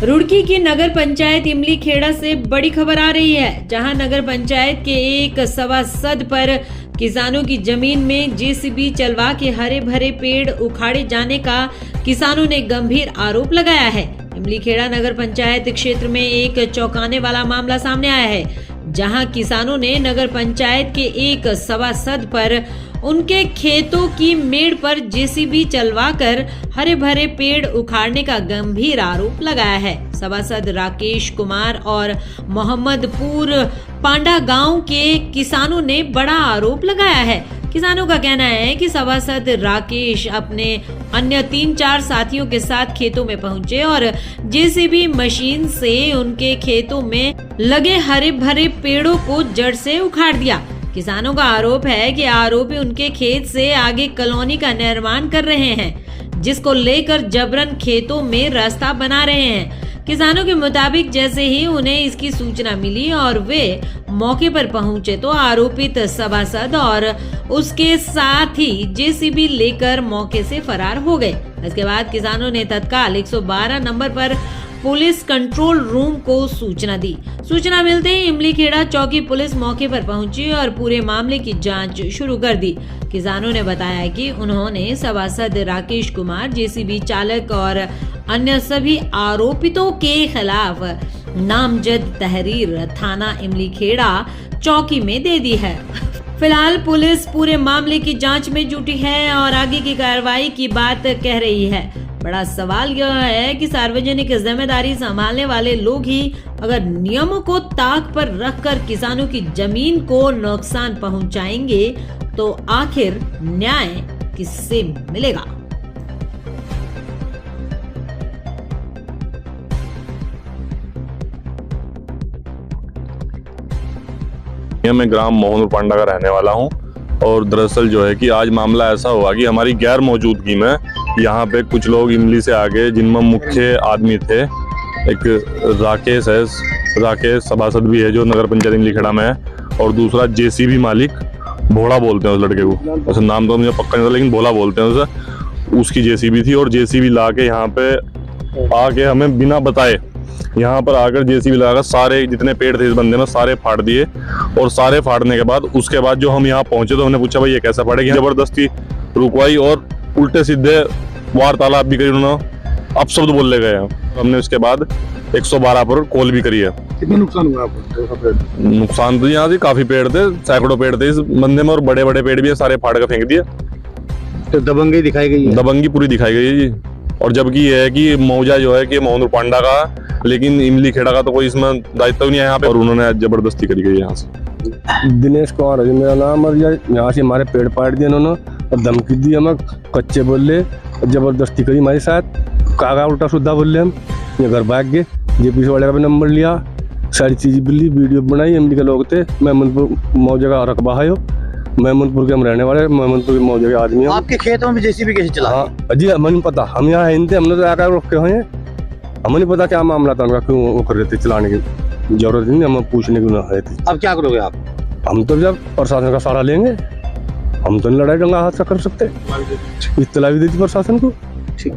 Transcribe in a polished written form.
रुड़की की नगर पंचायत इमली खेड़ा से बड़ी खबर आ रही है, जहां नगर पंचायत के एक सभासद पर किसानों की जमीन में जेसीबी चलवा के हरे भरे पेड़ उखाड़े जाने का किसानों ने गंभीर आरोप लगाया है। इमली खेड़ा नगर पंचायत क्षेत्र में एक चौंकाने वाला मामला सामने आया है, जहां किसानों ने नगर पंचायत के एक सभासद पर उनके खेतों की मेड़ पर जेसीबी चलवाकर हरे भरे पेड़ उखाड़ने का गंभीर आरोप लगाया है। सभासद राकेश कुमार और मोहम्मदपुर पांडा गांव के किसानों ने बड़ा आरोप लगाया है। किसानों का कहना है कि सभासद राकेश अपने अन्य 3-4 साथियों के साथ खेतों में पहुंचे और जेसीबी मशीन से उनके खेतों में लगे हरे भरे पेड़ों को जड़ से उखाड़ दिया। किसानों का आरोप है कि आरोपी उनके खेत से आगे कॉलोनी का निर्माण कर रहे हैं, जिसको लेकर जबरन खेतों में रास्ता बना रहे हैं। किसानों के मुताबिक जैसे ही उन्हें इसकी सूचना मिली और वे मौके पर पहुंचे तो आरोपित सभासद और उसके साथ ही जेसीबी लेकर मौके से फरार हो गए। इसके बाद किसानों ने तत्काल 112 नंबर पर पुलिस कंट्रोल रूम को सूचना दी। सूचना मिलते ही इमली खेड़ा चौकी पुलिस मौके पर पहुंची और पूरे मामले की जांच शुरू कर दी। किसानों ने बताया कि उन्होंने सभासद राकेश कुमार, जेसीबी चालक और अन्य सभी आरोपितों के खिलाफ नामजद तहरीर थाना इमली खेड़ा चौकी में दे दी है। फिलहाल पुलिस पूरे मामले की जांच में जुटी है और आगे की कार्रवाई की बात कह रही है। बड़ा सवाल यह है कि सार्वजनिक जिम्मेदारी संभालने वाले लोग ही अगर नियमों को ताक पर रखकर किसानों की जमीन को नुकसान पहुंचाएंगे तो आखिर न्याय किससे मिलेगा? मैं ग्राम मोहनपुर पांडा का रहने वाला हूं और दरअसल जो है कि आज मामला ऐसा हुआ कि हमारी गैर मौजूदगी में यहाँ पे कुछ लोग इमली से आगे, जिनमें मुख्य आदमी थे एक राकेश है, राकेश सभासद भी है जो नगर पंचायत इमली खेड़ा में है, और दूसरा जेसीबी मालिक, भोला बोलते हैं उस लड़के को, वैसे नाम तो मुझे पक्का नहीं था लेकिन भोला बोलते हैं उसे। उसकी जेसीबी थी और जेसीबी ला के यहाँ पे आके हमें बिना बताए यहाँ पर आकर जेसीबी लगाकर सारे जितने पेड़ थे इस बंदे ने सारे फाड़ दिए। और सारे फाड़ने के बाद उसके बाद जो हम यहाँ पहुंचे तो हमने पूछा भाई ये कैसा फाड़ेगी, जबरदस्ती रुकवाई और उल्टे सीधे वार्तालाप भी करी उन्होंने, अपशब्द बोलने गए हैं। हमने उसके बाद 112 पर कॉल भी करी है। कितना नुकसान हुआ आपको? नुकसान तो यहाँ से काफी पेड़ थे, सैकड़ों पेड़ थे इस बंदे में, और बड़े बड़े पेड़ भी है, सारे फाड़ कर फेंक दिए। तो दबंगी दिखाई गई है? दबंगी पूरी दिखाई गई है जी। और जबकि ये है कि मौजा जो है कि मोहनपुर पांडा का, लेकिन इमली खेड़ा का तो कोई इसमें दायित्व नहीं है यहाँ पे, और उन्होंने जबरदस्ती करी गई यहाँ से। दिनेश कुमार है मेरा नाम, और यहाँ से हमारे पेड़ फाड़ दिए उन्होंने और धमकी दी, हमें कच्चे बोले, जबरदस्ती करी हमारे साथ, कागा उल्टा सीधा बोले। हम ये घर भाग गए, जेपीसी वाले का भी नंबर लिया, सारी चीज़ मिली, वीडियो बनाई। इमली के लोग थे, मेहमदपुर मौजे का रकबा है, मेहमदपुर के हम रहने वाले, मेहमदपुर के मौजे के आदमी। आपके खेतों में जेसीबी कैसे चला? हाँ जी, हमें नहीं पता, हम यहाँ थे, हमने तो आकर रोके हुए हैं, हमें नहीं पता क्या मामला था उनका, क्यों वो कर रहे थे, चलाने की जरूरत नहीं, हमें पूछने की है थी। अब क्या करोगे आप? हम तो जब प्रशासन का सहारा लेंगे, हम तो नहीं लड़ाई दंगा हाथ से कर सकते, इत्तला भी दी थी प्रशासन को।